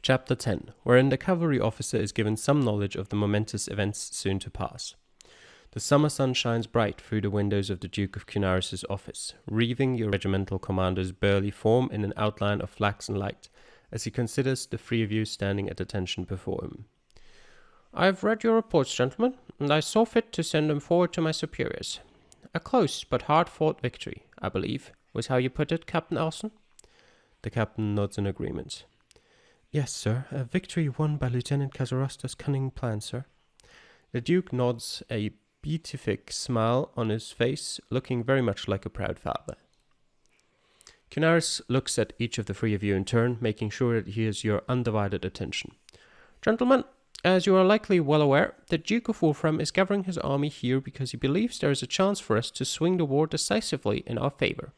Chapter 10, wherein the cavalry officer is given some knowledge of the momentous events soon to pass. The summer sun shines bright through the windows of the Duke of Cunaris's office, wreathing your regimental commander's burly form in an outline of flaxen light, as he considers the three of you standing at attention before him. I have read your reports, gentlemen, and I saw fit to send them forward to my superiors. A close but hard-fought victory, I believe, was how you put it, Captain Elson? The captain nods in agreement. Yes, sir, a victory won by Lieutenant Casarosta's cunning plan, sir. The Duke nods, a beatific smile on his face, looking very much like a proud father. Cunaris looks at each of the three of you in turn, making sure that he has your undivided attention. Gentlemen, as you are likely well aware, the Duke of Wolfram is gathering his army here because he believes there is a chance for us to swing the war decisively in our favor.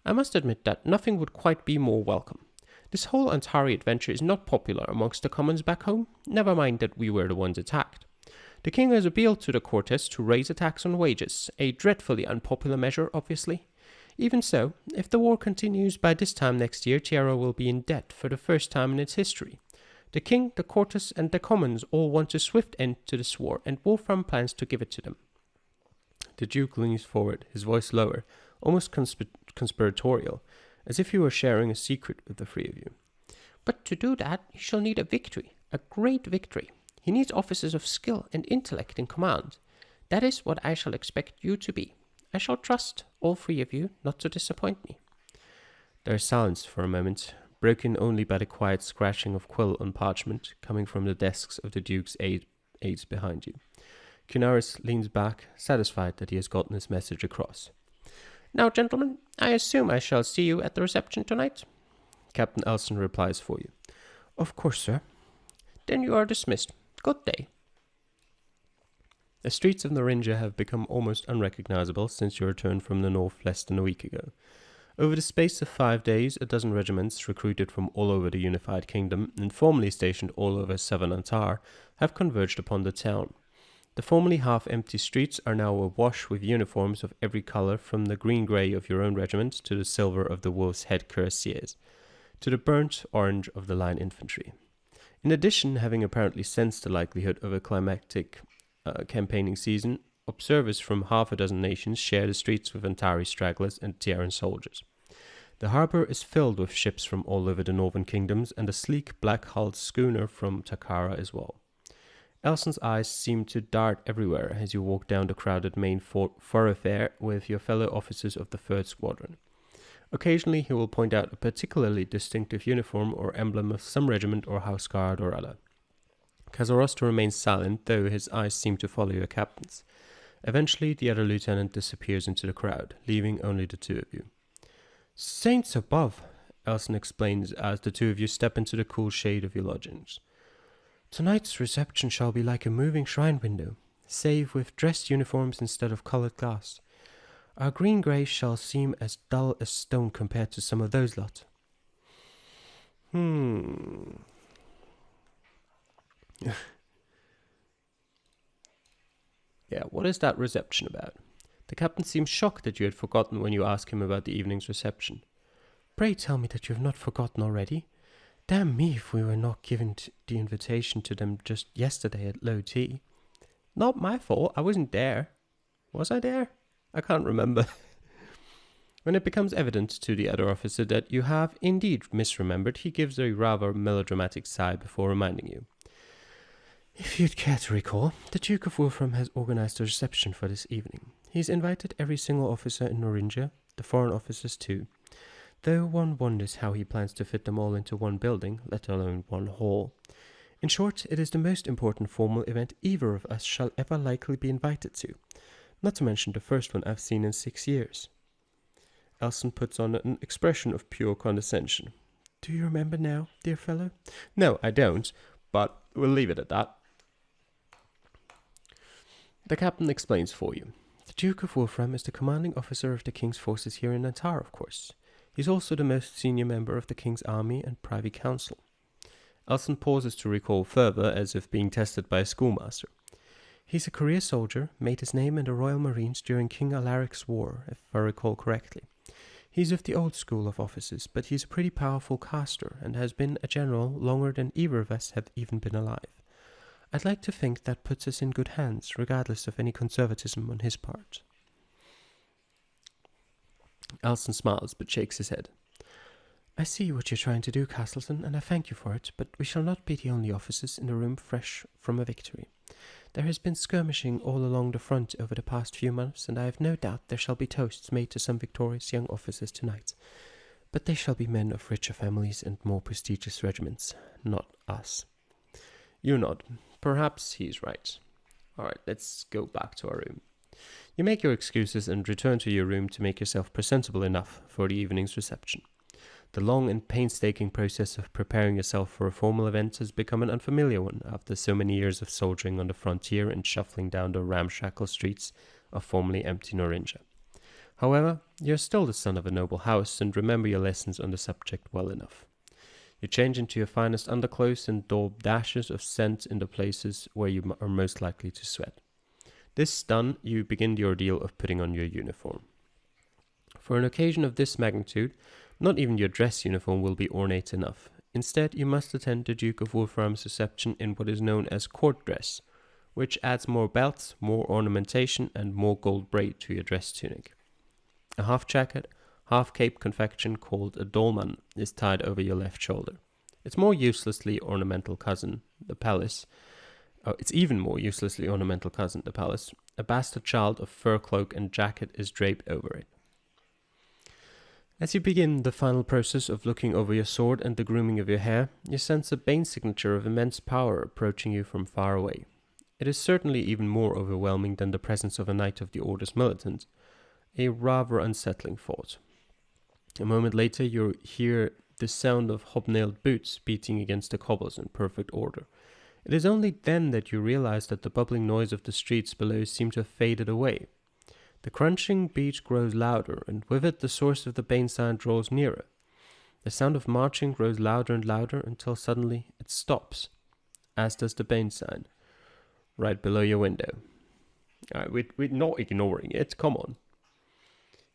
I must admit that nothing would quite be more welcome. This whole Antari adventure is not popular amongst the commons back home, never mind that we were the ones attacked. The king has appealed to the Cortes to raise a tax on wages, a dreadfully unpopular measure, obviously. Even so, if the war continues by this time next year, Tierra will be in debt for the first time in its history. The king, the Cortes, and the commons all want a swift end to this war, and Wolfram plans to give it to them. The Duke leans forward, his voice lower, almost conspiratorial, as if he were sharing a secret with the three of you. But to do that, he shall need a victory, a great victory. He needs officers of skill and intellect in command. That is what I shall expect you to be. I shall trust all three of you not to disappoint me. There is silence for a moment, broken only by the quiet scratching of quill on parchment coming from the desks of the Duke's aides behind you. Cunaris leans back, satisfied that he has gotten his message across. Now, gentlemen, I assume I shall see you at the reception tonight? Captain Elson replies for you. Of course, sir. Then you are dismissed. Good day. The streets of Narinja have become almost unrecognizable since your return from the north less than a week ago. Over the space of 5 days, a dozen regiments, recruited from all over the unified kingdom and formerly stationed all over southern Antar, have converged upon the town. The formerly half-empty streets are now awash with uniforms of every color, from the green-grey of your own regiment to the silver of the Wolf's Head cuirassiers, to the burnt orange of the line infantry. In addition, having apparently sensed the likelihood of a climactic campaigning season, observers from half a dozen nations share the streets with Antari stragglers and Tierran soldiers. The harbour is filled with ships from all over the northern kingdoms, and a sleek black-hulled schooner from Takara as well. Elson's eyes seem to dart everywhere as you walk down the crowded main thoroughfare with your fellow officers of the 3rd Squadron. Occasionally he will point out a particularly distinctive uniform or emblem of some regiment or house guard or other. Casarosta remains silent, though his eyes seem to follow your captain's. Eventually the other lieutenant disappears into the crowd, leaving only the two of you. Saints above, Elson explains as the two of you step into the cool shade of your lodgings. Tonight's reception shall be like a moving shrine window, save with dressed uniforms instead of coloured glass. Our green-grey shall seem as dull as stone compared to some of those lot. Yeah, what is that reception about? The captain seems shocked that you had forgotten when you asked him about the evening's reception. Pray tell me that you have not forgotten already. Damn me if we were not given the invitation to them just yesterday at low tea. Not my fault, I wasn't there. Was I there? I can't remember. When it becomes evident to the other officer that you have indeed misremembered, he gives a rather melodramatic sigh before reminding you. If you'd care to recall, the Duke of Wolfram has organized a reception for this evening. He's invited every single officer in Narinja, the foreign officers too, though one wonders how he plans to fit them all into one building, let alone one hall. In short, it is the most important formal event either of us shall ever likely be invited to, not to mention the first one I've seen in 6 years. Elson puts on an expression of pure condescension. Do you remember now, dear fellow? No, I don't, but we'll leave it at that. The captain explains for you. The Duke of Wolfram is the commanding officer of the king's forces here in Natar, of course. He's also the most senior member of the king's army and privy council. Elson pauses to recall further, as if being tested by a schoolmaster. He's a career soldier, made his name in the Royal Marines during King Alaric's war, if I recall correctly. He's of the old school of officers, but he's a pretty powerful caster and has been a general longer than either of us have even been alive. I'd like to think that puts us in good hands, regardless of any conservatism on his part. Alston smiles, but shakes his head. I see what you're trying to do, Castleton, and I thank you for it, but we shall not be the only officers in the room fresh from a victory. There has been skirmishing all along the front over the past few months, and I have no doubt there shall be toasts made to some victorious young officers tonight. But they shall be men of richer families and more prestigious regiments, not us. You nod. Perhaps he's right. All right, let's go back to our room. You make your excuses and return to your room to make yourself presentable enough for the evening's reception. The long and painstaking process of preparing yourself for a formal event has become an unfamiliar one after so many years of soldiering on the frontier and shuffling down the ramshackle streets of formerly empty Norinja. However, you're still the son of a noble house and remember your lessons on the subject well enough. You change into your finest underclothes and daub dashes of scent in the places where you are most likely to sweat. This done, you begin the ordeal of putting on your uniform. For an occasion of this magnitude, not even your dress uniform will be ornate enough. Instead, you must attend the Duke of Wolfram's reception in what is known as court dress, which adds more belts, more ornamentation, and more gold braid to your dress tunic. A half-jacket, half-cape confection called a dolman is tied over your left shoulder. Its more uselessly ornamental cousin, the palace. Its even more uselessly ornamental cousin, the palace. A bastard child of fur cloak and jacket is draped over it. As you begin the final process of looking over your sword and the grooming of your hair, you sense a bane signature of immense power approaching you from far away. It is certainly even more overwhelming than the presence of a Knight of the Order's militant, a rather unsettling thought. A moment later you hear the sound of hobnailed boots beating against the cobbles in perfect order. It is only then that you realize that the bubbling noise of the streets below seems to have faded away. The crunching beat grows louder, and with it the source of the bane sound draws nearer. The sound of marching grows louder and louder until suddenly it stops, as does the bane sound, right below your window. Alright, we're not ignoring it, come on.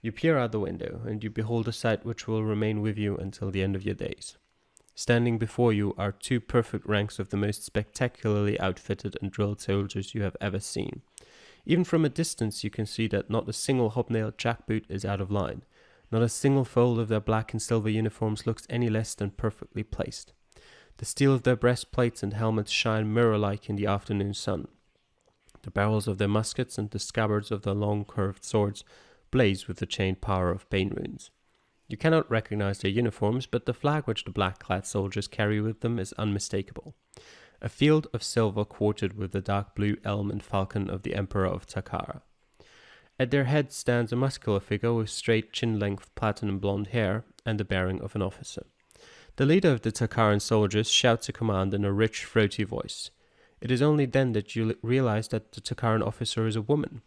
You peer out the window, and you behold a sight which will remain with you until the end of your days. Standing before you are two perfect ranks of the most spectacularly outfitted and drilled soldiers you have ever seen. Even from a distance you can see that not a single hobnailed jackboot is out of line. Not a single fold of their black and silver uniforms looks any less than perfectly placed. The steel of their breastplates and helmets shine mirror-like in the afternoon sun. The barrels of their muskets and the scabbards of their long curved swords blaze with the chained power of bane runes. You cannot recognize their uniforms, but the flag which the black-clad soldiers carry with them is unmistakable. A field of silver quartered with the dark blue elm and falcon of the Emperor of Takara. At their head stands a muscular figure with straight chin-length platinum blonde hair and the bearing of an officer. The leader of the Takaran soldiers shouts a command in a rich, throaty voice. It is only then that you realize that the Takaran officer is a woman.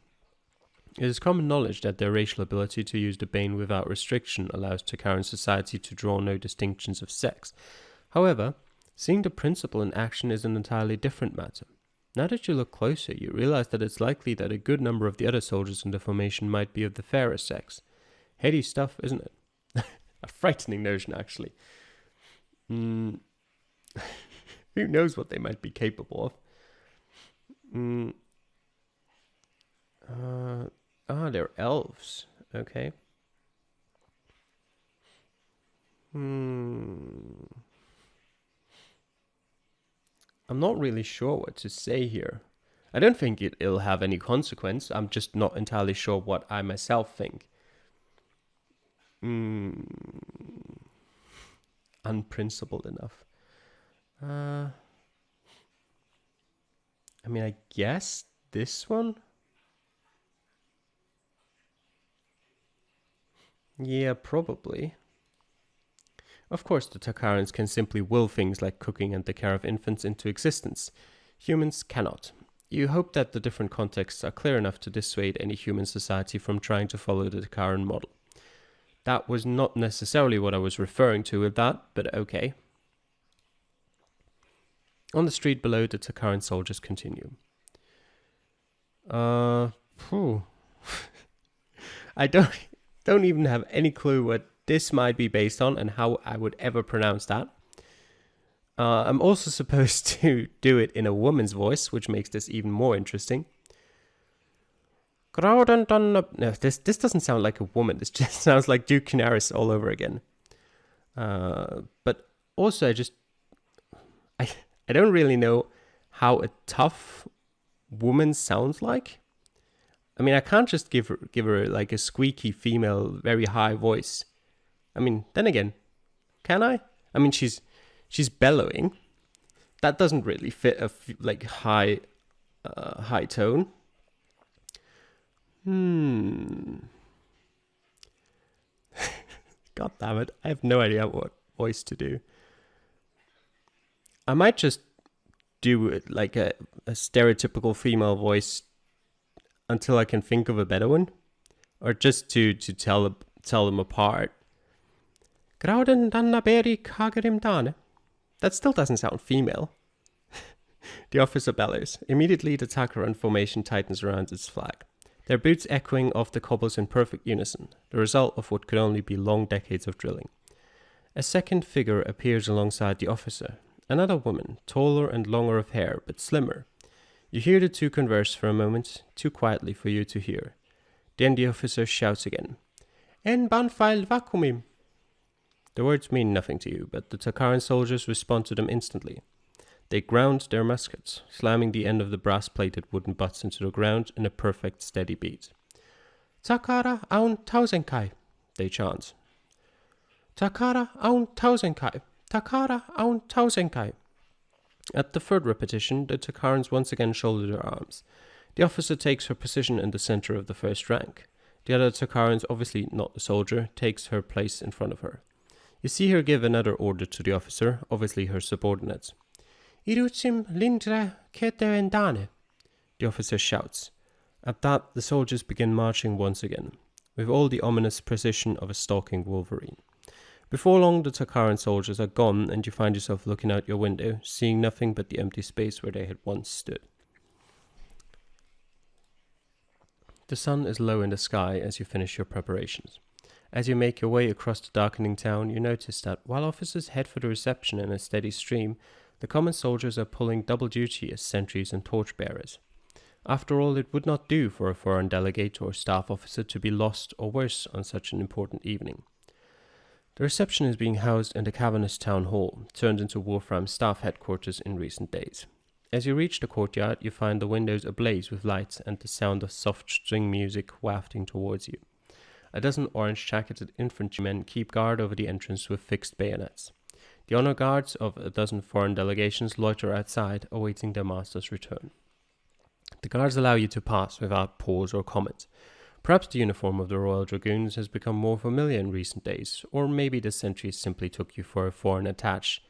It is common knowledge that their racial ability to use the bane without restriction allows Takaran society to draw no distinctions of sex. However, seeing the principle in action is an entirely different matter. Now that you look closer, you realize that it's likely that a good number of the other soldiers in the formation might be of the fairer sex. Heady stuff, isn't it? A frightening notion, actually. Who knows what they might be capable of? They're elves. Okay. I'm not really sure what to say here. I don't think it'll have any consequence. I'm just not entirely sure what I myself think. Unprincipled enough. I mean, I guess this one? Yeah, probably. Of course, the Takarans can simply will things like cooking and the care of infants into existence. Humans cannot. You hope that the different contexts are clear enough to dissuade any human society from trying to follow the Takaran model. That was not necessarily what I was referring to with that, but okay. On the street below, the Takaran soldiers continue. I don't... don't even have any clue what this might be based on and how I would ever pronounce that. I'm also supposed to do it in a woman's voice, which makes this even more interesting. No, this doesn't sound like a woman. This just sounds like Duke Canaris all over again. But also, I don't really know how a tough woman sounds like. I mean, I can't just give her like a squeaky female, very high voice. I mean, then again, can I? I mean, she's bellowing. That doesn't really fit a like high tone. God damn it! I have no idea what voice to do. I might just do it like a stereotypical female voice until I can think of a better one, or just to tell them apart. That still doesn't sound female. The officer bellows. Immediately, the Takaran formation tightens around its flag, their boots echoing off the cobbles in perfect unison, the result of what could only be long decades of drilling. A second figure appears alongside the officer, another woman, taller and longer of hair, but slimmer. You hear the two converse for a moment, too quietly for you to hear. Then the officer shouts again. En banfail vacuumim. The words mean nothing to you, but the Takaran soldiers respond to them instantly. They ground their muskets, slamming the end of the brass-plated wooden butts into the ground in a perfect steady beat. Takara aun tausenkai, they chant. Takara aun tausenkai, Takara aun tausenkai. At the third repetition, the Takarans once again shoulder their arms. The officer takes her position in the center of the first rank. The other Takarans, obviously not the soldier, takes her place in front of her. You see her give another order to the officer, obviously her subordinates. Irucim lindre ketevendane, the officer shouts. At that, the soldiers begin marching once again, with all the ominous precision of a stalking wolverine. Before long, the Takaran soldiers are gone, and you find yourself looking out your window, seeing nothing but the empty space where they had once stood. The sun is low in the sky as you finish your preparations. As you make your way across the darkening town, you notice that while officers head for the reception in a steady stream, the common soldiers are pulling double duty as sentries and torchbearers. After all, it would not do for a foreign delegate or staff officer to be lost or worse on such an important evening. The reception is being housed in the cavernous town hall, turned into Wolfram's staff headquarters in recent days. As you reach the courtyard, you find the windows ablaze with lights and the sound of soft string music wafting towards you. A dozen orange-jacketed infantrymen keep guard over the entrance with fixed bayonets. The honor guards of a dozen foreign delegations loiter outside, awaiting their master's return. The guards allow you to pass without pause or comment. Perhaps the uniform of the Royal Dragoons has become more familiar in recent days, or maybe the sentries simply took you for a foreign attaché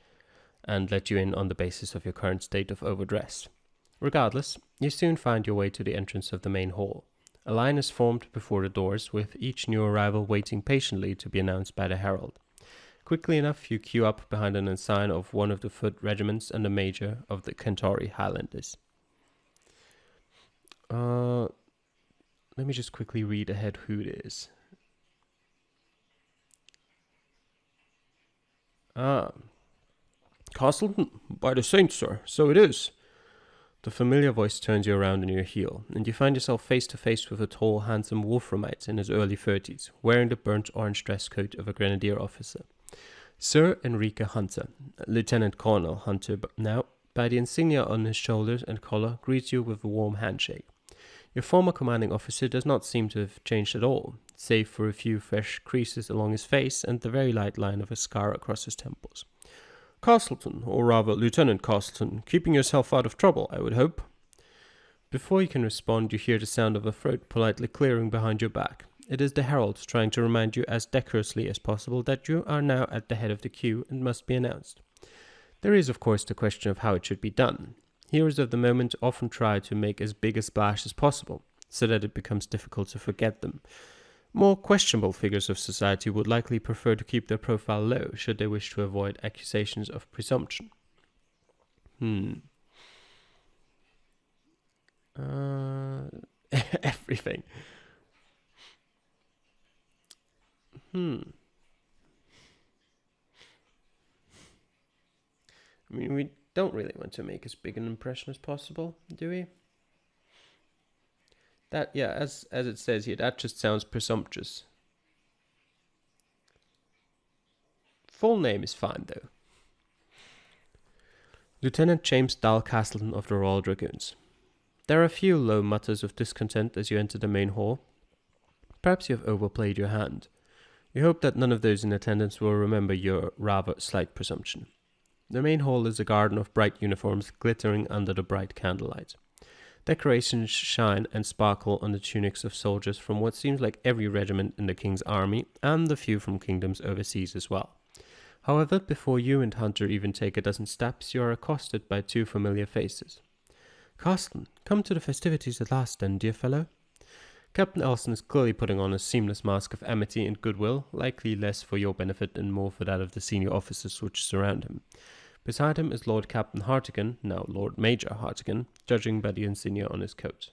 and let you in on the basis of your current state of overdress. Regardless, you soon find your way to the entrance of the main hall. A line is formed before the doors, with each new arrival waiting patiently to be announced by the herald. Quickly enough, you queue up behind an ensign of one of the foot regiments and a major of the Centauri Highlanders. Let me just quickly read ahead who it is. Castleton, by the saints, sir, so it is. The familiar voice turns you around on your heel, and you find yourself face to face with a tall, handsome Wolframite in his early 30s, wearing the burnt orange dress coat of a grenadier officer. Sir Enrique Hunter, Lieutenant Colonel Hunter now, by the insignia on his shoulders and collar, greets you with a warm handshake. Your former commanding officer does not seem to have changed at all, save for a few fresh creases along his face and the very light line of a scar across his temples. Castleton, or rather Lieutenant Castleton, keeping yourself out of trouble, I would hope. Before you can respond, you hear the sound of a throat politely clearing behind your back. It is the herald trying to remind you as decorously as possible that you are now at the head of the queue and must be announced. There is, of course, the question of how it should be done. Heroes of the moment often try to make as big a splash as possible, so that it becomes difficult to forget them. More questionable figures of society would likely prefer to keep their profile low, should they wish to avoid accusations of presumption. Everything. I mean, we don't really want to make as big an impression as possible, do we? That, yeah, as it says here, that just sounds presumptuous. Full name is fine, though. Lieutenant James Dal Castleton of the Royal Dragoons. There are a few low mutters of discontent as you enter the main hall. Perhaps you have overplayed your hand. We hope that none of those in attendance will remember your rather slight presumption. The main hall is a garden of bright uniforms glittering under the bright candlelight. Decorations shine and sparkle on the tunics of soldiers from what seems like every regiment in the King's army, and a few from kingdoms overseas as well. However, before you and Hunter even take a dozen steps, you are accosted by two familiar faces. Carston, come to the festivities at last then, dear fellow. Captain Elson is clearly putting on a seamless mask of amity and goodwill, likely less for your benefit and more for that of the senior officers which surround him. Beside him is Lord Captain Hartigan, now Lord Major Hartigan, judging by the insignia on his coat.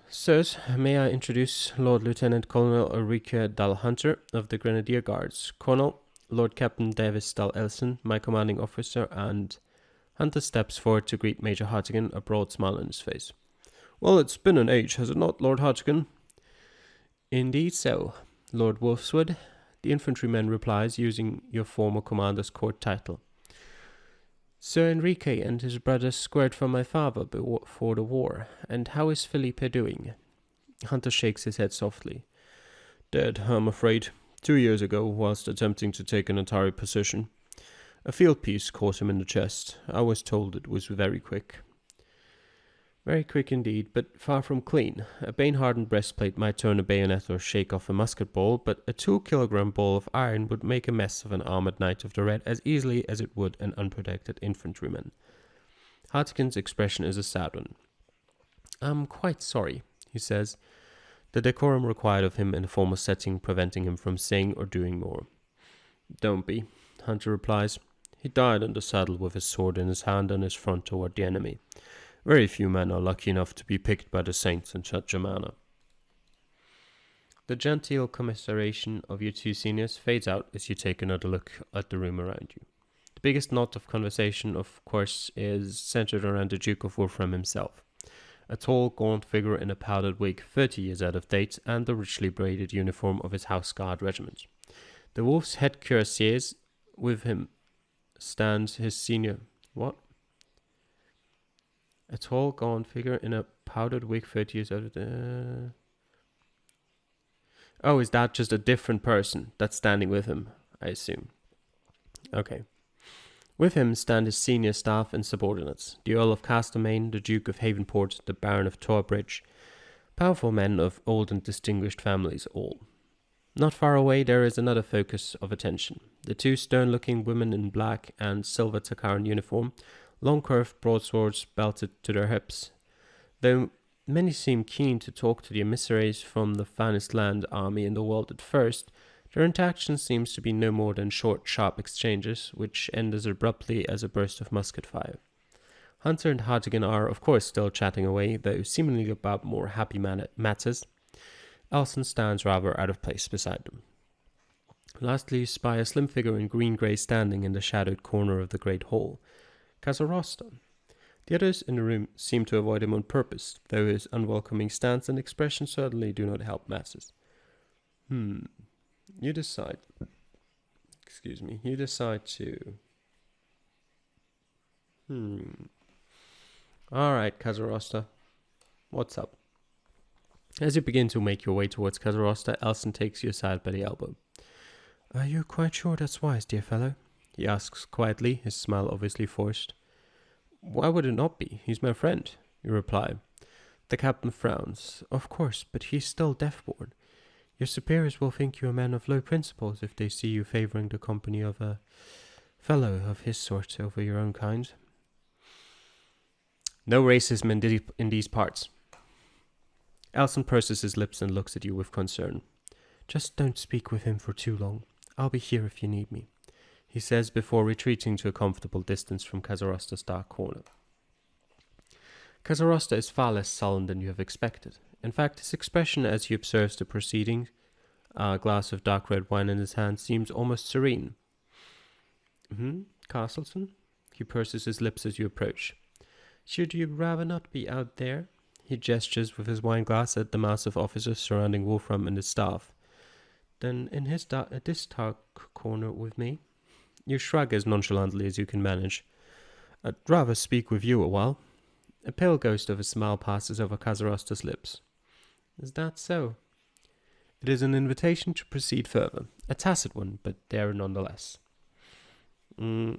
Sirs, may I introduce Lord Lieutenant Colonel Ulrike Dal Hunter of the Grenadier Guards, Colonel, Lord Captain Davis Dal Elson, my commanding officer, and... Hunter steps forward to greet Major Hartigan, a broad smile on his face. Well, it's been an age, has it not, Lord Hartigan? Indeed so, Lord Wolfswood, the infantryman replies, using your former commander's court title. Sir Enrique and his brothers squared for my father before the war, and how is Felipe doing? Hunter shakes his head softly. Dead, I'm afraid. 2 years ago, whilst attempting to take an Atari position. A field piece caught him in the chest. I was told it was very quick. Very quick indeed, but far from clean. A bane-hardened breastplate might turn a bayonet or shake off a musket ball, but a 2-kilogram ball of iron would make a mess of an armored knight of the red as easily as it would an unprotected infantryman. Hartigan's expression is a sad one. I'm quite sorry, he says, the decorum required of him in a formal setting preventing him from saying or doing more. Don't be, Hunter replies. He died in the saddle with his sword in his hand and his front toward the enemy. Very few men are lucky enough to be picked by the saints in such a manner. The genteel commiseration of your two seniors fades out as you take another look at the room around you. The biggest knot of conversation, of course, is centered around the Duke of Wolfram himself. A tall, gaunt figure in a powdered wig 30 years out of date and the richly braided uniform of his House Guard regiment. The Wolf's head cuirassiers. With him stands his senior... What? A tall, gaunt figure in a powdered wig 30 years out of... Oh, is that just a different person that's standing with him, I assume. Okay. With him stand his senior staff and subordinates. The Earl of Castlemaine, the Duke of Havenport, the Baron of Torbridge. Powerful men of old and distinguished families all. Not far away there is another focus of attention. The two stern-looking women in black and silver Takaran uniform, long curved broadswords belted to their hips. Though many seem keen to talk to the emissaries from the finest land army in the world at first, their interaction seems to be no more than short, sharp exchanges, which end as abruptly as a burst of musket fire. Hunter and Hartigan are, of course, still chatting away, though seemingly about more happy matters. Elson stands rather out of place beside them. Lastly, you spy a slim figure in green-grey standing in the shadowed corner of the great hall. Casarosta. The others in the room seem to avoid him on purpose, though his unwelcoming stance and expression certainly do not help masses. You decide to... Alright, Casarosta. What's up? As you begin to make your way towards Casarosta, Elson takes you aside by the elbow. Are you quite sure that's wise, dear fellow? He asks quietly, his smile obviously forced. Why would it not be? He's my friend, you reply. The captain frowns. Of course, but he's still deaf-born. Your superiors will think you a man of low principles if they see you favouring the company of a fellow of his sort over your own kind. No racism in these parts. Elson purses his lips and looks at you with concern. Just don't speak with him for too long. I'll be here if you need me, he says before retreating to a comfortable distance from Casarosta's dark corner. Kazarosta is far less sullen than you have expected. In fact, his expression as he observes the proceedings, a glass of dark red wine in his hand, seems almost serene. Castleton? He purses his lips as you approach. Should you rather not be out there? He gestures with his wine glass at the mass of officers surrounding Wolfram and his staff. Then in this dark corner with me? You shrug as nonchalantly as you can manage. I'd rather speak with you a while. A pale ghost of a smile passes over Kazarosta's lips. Is that so? It is an invitation to proceed further. A tacit one, but there nonetheless. Why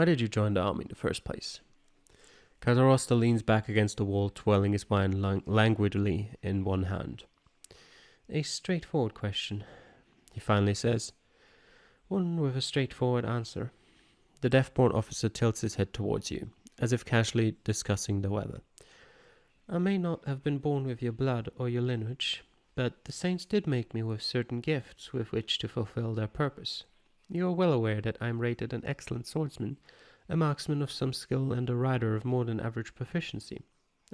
did you join the army in the first place? Kazarosta leans back against the wall, twirling his wine languidly in one hand. A straightforward question, he finally says. One with a straightforward answer. The deaf-born officer tilts his head towards you, as if casually discussing the weather. I may not have been born with your blood or your lineage, but the saints did make me with certain gifts with which to fulfill their purpose. You are well aware that I am rated an excellent swordsman, a marksman of some skill and a rider of more than average proficiency.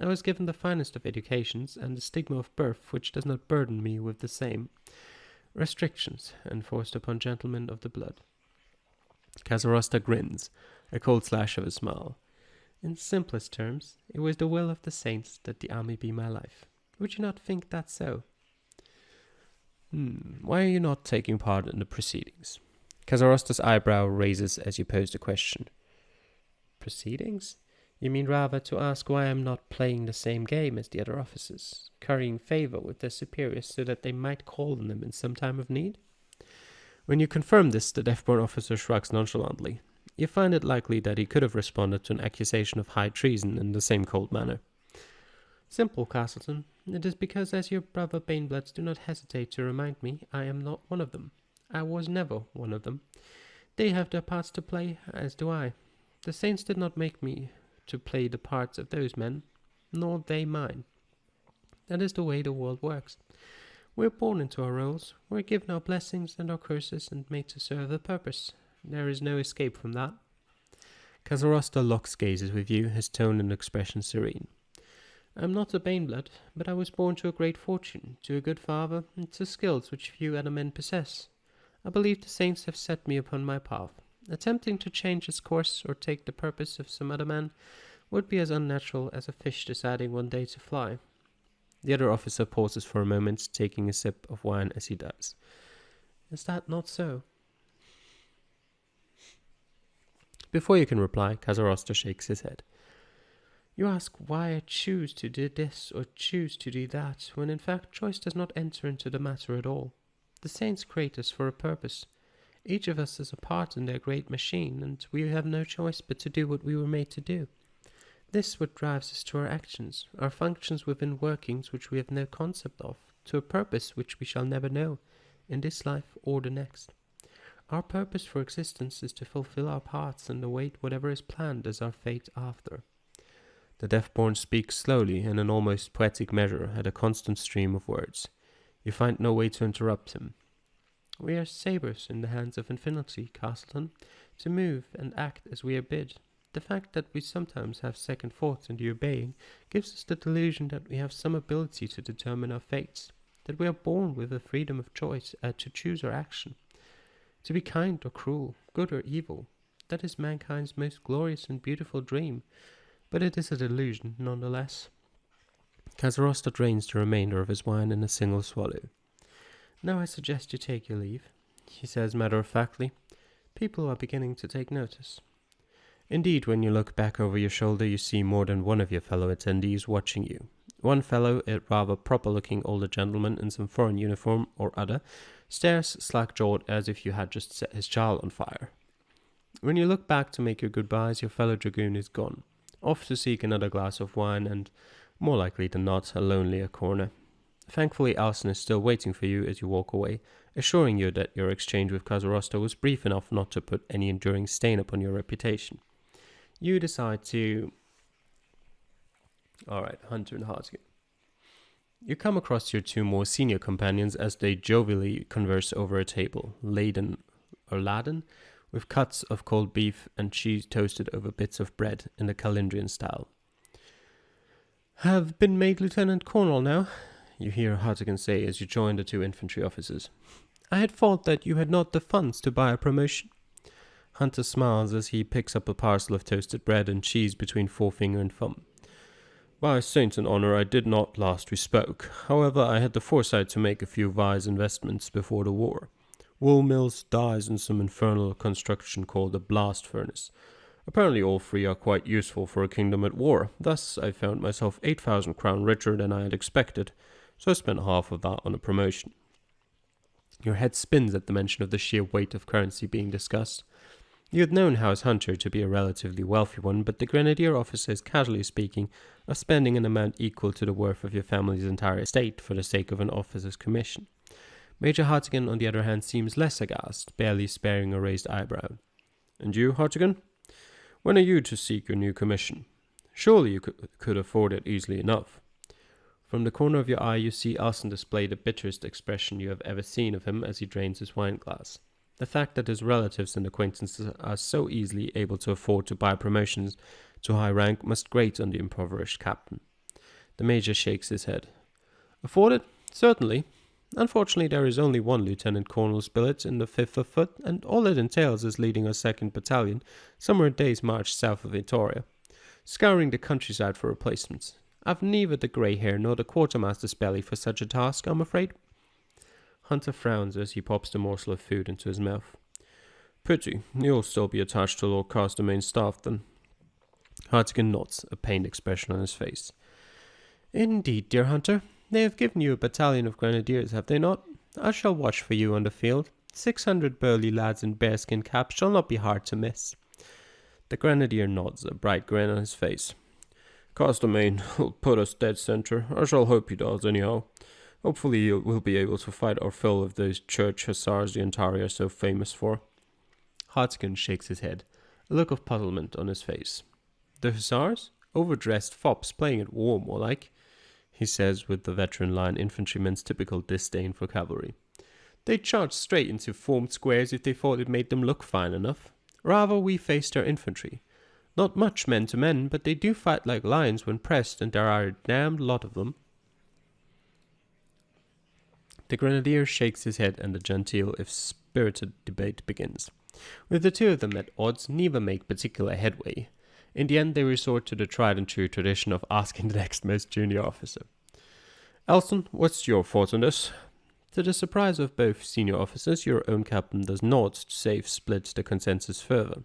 I was given the finest of educations and the stigma of birth which does not burden me with the same restrictions enforced upon gentlemen of the blood. Kazarosta grins, a cold slash of a smile. In simplest terms, it was the will of the saints that the army be my life. Would you not think that so? Why are you not taking part in the proceedings? Kazarosta's eyebrow raises as you pose the question. Proceedings? You mean rather to ask why I am not playing the same game as the other officers, currying favor with their superiors so that they might call on them in some time of need? When you confirm this, the deaf-born officer shrugs nonchalantly. You find it likely that he could have responded to an accusation of high treason in the same cold manner. Simple, Castleton. It is because, as your brother Banebloods do not hesitate to remind me, I am not one of them. I was never one of them. They have their parts to play, as do I. The saints did not make me to play the parts of those men, nor they mine. That is the way the world works. We're born into our roles, we're given our blessings and our curses and made to serve a purpose. There is no escape from that. Kazarosta locks gazes with you, his tone and expression serene. I am not a Baneblood, but I was born to a great fortune, to a good father, and to skills which few other men possess. I believe the saints have set me upon my path. Attempting to change its course or take the purpose of some other man would be as unnatural as a fish deciding one day to fly. The other officer pauses for a moment, taking a sip of wine as he does. Is that not so? Before you can reply, Kazarosta shakes his head. You ask why I choose to do this or choose to do that, when in fact choice does not enter into the matter at all. The saints create us for a purpose. Each of us is a part in their great machine, and we have no choice but to do what we were made to do. This is what drives us to our actions, our functions within workings which we have no concept of, to a purpose which we shall never know, in this life or the next. Our purpose for existence is to fulfill our parts and await whatever is planned as our fate after. The deaf-born speaks slowly in an almost poetic measure at a constant stream of words. You find no way to interrupt him. We are sabres in the hands of infinity, Castleton, to move and act as we are bid. The fact that we sometimes have second thoughts in the obeying gives us the delusion that we have some ability to determine our fates, that we are born with the freedom of choice to choose our action. To be kind or cruel, good or evil, that is mankind's most glorious and beautiful dream, but it is a delusion nonetheless. Kazarosta drains the remainder of his wine in a single swallow. Now I suggest you take your leave, he says matter-of-factly. People are beginning to take notice. Indeed, when you look back over your shoulder, you see more than one of your fellow attendees watching you. One fellow, a rather proper-looking older gentleman in some foreign uniform or other, stares slack-jawed as if you had just set his child on fire. When you look back to make your goodbyes, your fellow dragoon is gone, off to seek another glass of wine and, more likely than not, a lonelier corner. Thankfully, Alson is still waiting for you as you walk away, assuring you that your exchange with Kazarosta was brief enough not to put any enduring stain upon your reputation. You decide to... Alright, Hunter and Hartigan. You come across your two more senior companions as they jovially converse over a table, laden with cuts of cold beef and cheese toasted over bits of bread in the Calendrian style. Have been made Lieutenant Colonel now, you hear Hartigan say as you join the two infantry officers. I had thought that you had not the funds to buy a promotion. Hunter smiles as he picks up a parcel of toasted bread and cheese between forefinger and thumb. By saint and honour, I did not last we spoke. However, I had the foresight to make a few wise investments before the war. Wool mills, dyes, and some infernal construction called a blast furnace. Apparently all three are quite useful for a kingdom at war. Thus, I found myself 8,000 crown richer than I had expected, so I spent half of that on a promotion. Your head spins at the mention of the sheer weight of currency being discussed. You had known House Hunter to be a relatively wealthy one, but the grenadier officer is, casually speaking, of spending an amount equal to the worth of your family's entire estate for the sake of an officer's commission. Major Hartigan, on the other hand, seems less aghast, barely sparing a raised eyebrow. And you, Hartigan? When are you to seek your new commission? Surely you could afford it easily enough. From the corner of your eye you see Elson display the bitterest expression you have ever seen of him as he drains his wine glass. The fact that his relatives and acquaintances are so easily able to afford to buy promotions to high rank must grate on the impoverished captain. The major shakes his head. Afford it? Certainly. Unfortunately, there is only one lieutenant colonel's billet in the 5th of Foot, and all it entails is leading a 2nd battalion somewhere a day's march south of Victoria, scouring the countryside for replacements. I've neither the grey hair nor the quartermaster's belly for such a task, I'm afraid. Hunter frowns as he pops the morsel of food into his mouth. Pity, you'll still be attached to Lord Castlemain's staff then. Hartigan nods, a pained expression on his face. Indeed, dear Hunter. They have given you a battalion of grenadiers, have they not? I shall watch for you on the field. 600 burly lads in bearskin caps shall not be hard to miss. The grenadier nods, a bright grin on his face. Castlemaine will put us dead centre. I shall hope he does, anyhow. Hopefully we'll be able to fight our fill of those church hussars the Ontario are so famous for. Hartigan shakes his head, a look of puzzlement on his face. The hussars? Overdressed fops playing at war, more like, he says with the veteran line infantryman's typical disdain for cavalry. They'd charge straight into formed squares if they thought it made them look fine enough. Rather, we face their infantry. Not much men to men, but they do fight like lions when pressed, and there are a damned lot of them. The grenadier shakes his head, and the genteel, if spirited, debate begins. With the two of them at odds, neither make particular headway. In the end, they resort to the tried-and-true tradition of asking the next most junior officer. Elson, what's your thought on this? To the surprise of both senior officers, your own captain does not, save split the consensus further.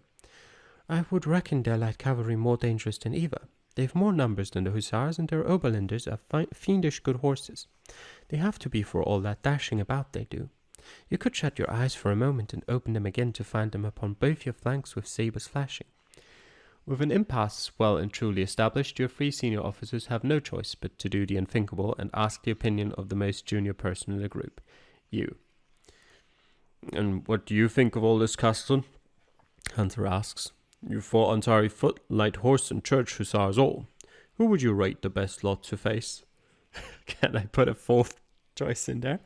I would reckon their light cavalry more dangerous than either. They've more numbers than the hussars, and their Oberlanders are fiendish good horses. They have to be for all that dashing about they do. You could shut your eyes for a moment and open them again to find them upon both your flanks with sabres flashing. With an impasse well and truly established, your three senior officers have no choice but to do the unthinkable and ask the opinion of the most junior person in the group, you. And what do you think of all this, Castleton? Hunter asks. You fought Ontario foot, light horse, and church hussars all. Who would you rate the best lot to face? Can I put a fourth choice in there?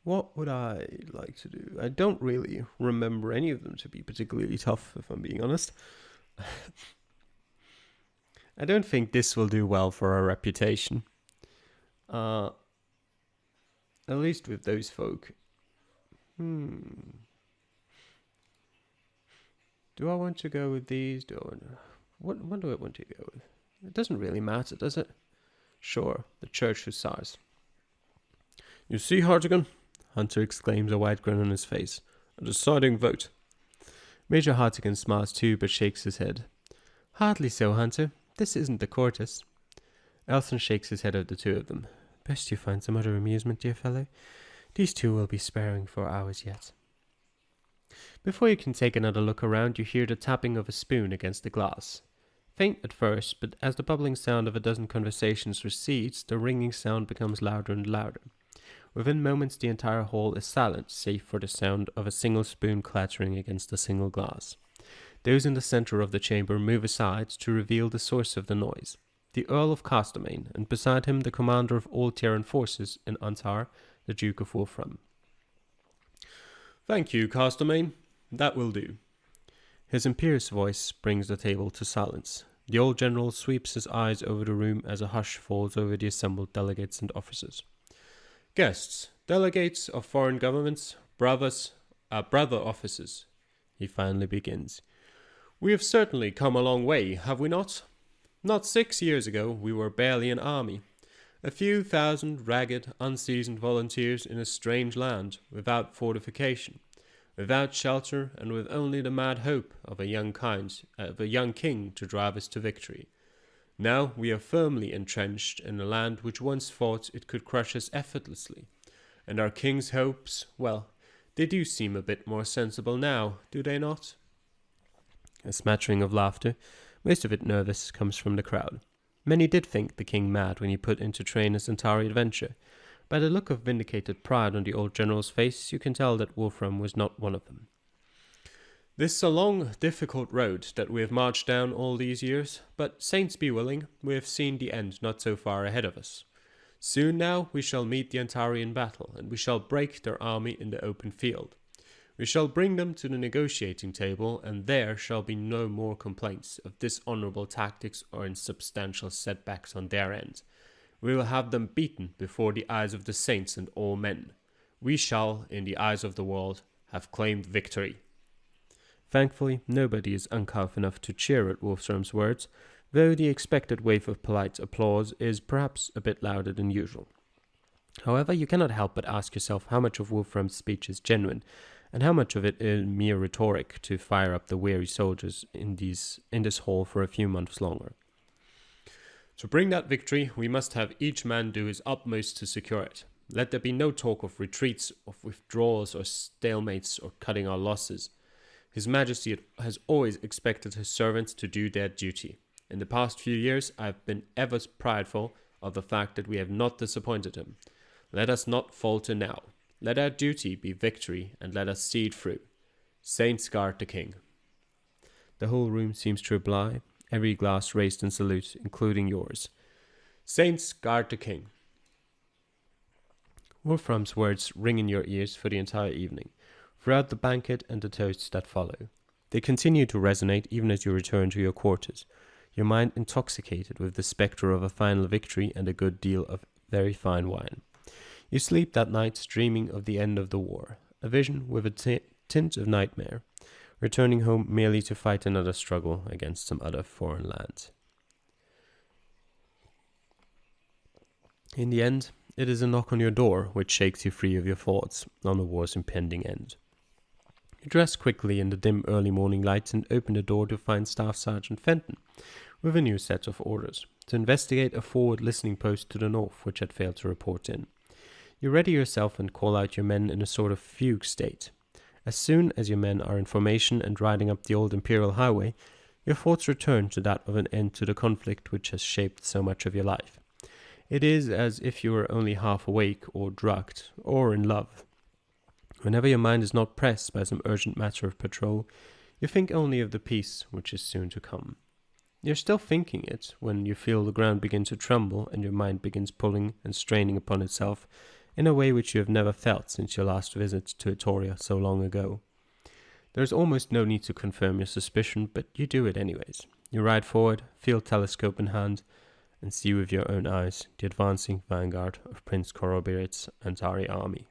What would I like to do? I don't really remember any of them to be particularly tough, if I'm being honest. I don't think this will do well for our reputation. At least with those folk. Do I want to go with these? What do I want to go with? It doesn't really matter, does it? Sure, the church hussars. You see, Hartigan? Hunter exclaims, a wide grin on his face. A deciding vote. Major Hartigan smiles too, but shakes his head. Hardly so, Hunter. This isn't the Quartus. Elson shakes his head at the two of them. Best you find some other amusement, dear fellow. These two will be sparing for hours yet. Before you can take another look around, you hear the tapping of a spoon against the glass. Faint at first, but as the bubbling sound of a dozen conversations recedes, the ringing sound becomes louder and louder. Within moments, the entire hall is silent, save for the sound of a single spoon clattering against a single glass. Those in the centre of the chamber move aside to reveal the source of the noise. The Earl of Castlemaine, and beside him the commander of all Terran forces in Antar, the Duke of Wolfram. Thank you, Castlemaine. That will do. His imperious voice brings the table to silence. The old general sweeps his eyes over the room as a hush falls over the assembled delegates and officers. Guests, delegates of foreign governments, brother officers, he finally begins. We have certainly come a long way, have we not? Not 6 years ago we were barely an army. A few thousand ragged, unseasoned volunteers in a strange land, without fortification, without shelter, and with only the mad hope of a young king to drive us to victory. Now we are firmly entrenched in a land which once thought it could crush us effortlessly. And our king's hopes, well, they do seem a bit more sensible now, do they not? A smattering of laughter, most of it nervous, comes from the crowd. Many did think the king mad when he put into train his Centauri adventure. By the look of vindicated pride on the old general's face, you can tell that Wolfram was not one of them. This is a long, difficult road that we have marched down all these years, but saints be willing, we have seen the end not so far ahead of us. Soon now we shall meet the Antari in battle, and we shall break their army in the open field. We shall bring them to the negotiating table, and there shall be no more complaints of dishonourable tactics or insubstantial setbacks on their end. We will have them beaten before the eyes of the saints and all men. We shall, in the eyes of the world, have claimed victory. Thankfully, nobody is uncouth enough to cheer at Wolfram's words, though the expected wave of polite applause is perhaps a bit louder than usual. However, you cannot help but ask yourself how much of Wolfram's speech is genuine, and how much of it is mere rhetoric to fire up the weary soldiers in this hall for a few months longer. To bring that victory, we must have each man do his utmost to secure it. Let there be no talk of retreats, of withdrawals or stalemates or cutting our losses. His Majesty has always expected his servants to do their duty. In the past few years, I have been ever prideful of the fact that we have not disappointed him. Let us not falter now. Let our duty be victory, and let us see it through. Saints guard the king. The whole room seems to reply, every glass raised in salute, including yours. Saints guard the king. Wolfram's words ring in your ears for the entire evening, throughout the banquet and the toasts that follow. They continue to resonate even as you return to your quarters, your mind intoxicated with the spectre of a final victory and a good deal of very fine wine. You sleep that night dreaming of the end of the war, a vision with a tint of nightmare, returning home merely to fight another struggle against some other foreign land. In the end, it is a knock on your door which shakes you free of your thoughts on the war's impending end. You dress quickly in the dim early morning light and open the door to find Staff Sergeant Fenton with a new set of orders to investigate a forward listening post to the north which had failed to report in. You ready yourself and call out your men in a sort of fugue state. As soon as your men are in formation and riding up the old Imperial Highway, your thoughts return to that of an end to the conflict which has shaped so much of your life. It is as if you were only half awake or drugged or in love. Whenever your mind is not pressed by some urgent matter of patrol, you think only of the peace which is soon to come. You're still thinking it when you feel the ground begin to tremble and your mind begins pulling and straining upon itself in a way which you have never felt since your last visit to Etoria so long ago. There is almost no need to confirm your suspicion, but you do it anyways. You ride forward, feel telescope in hand, and see with your own eyes the advancing vanguard of Prince Korobirit's Antari army.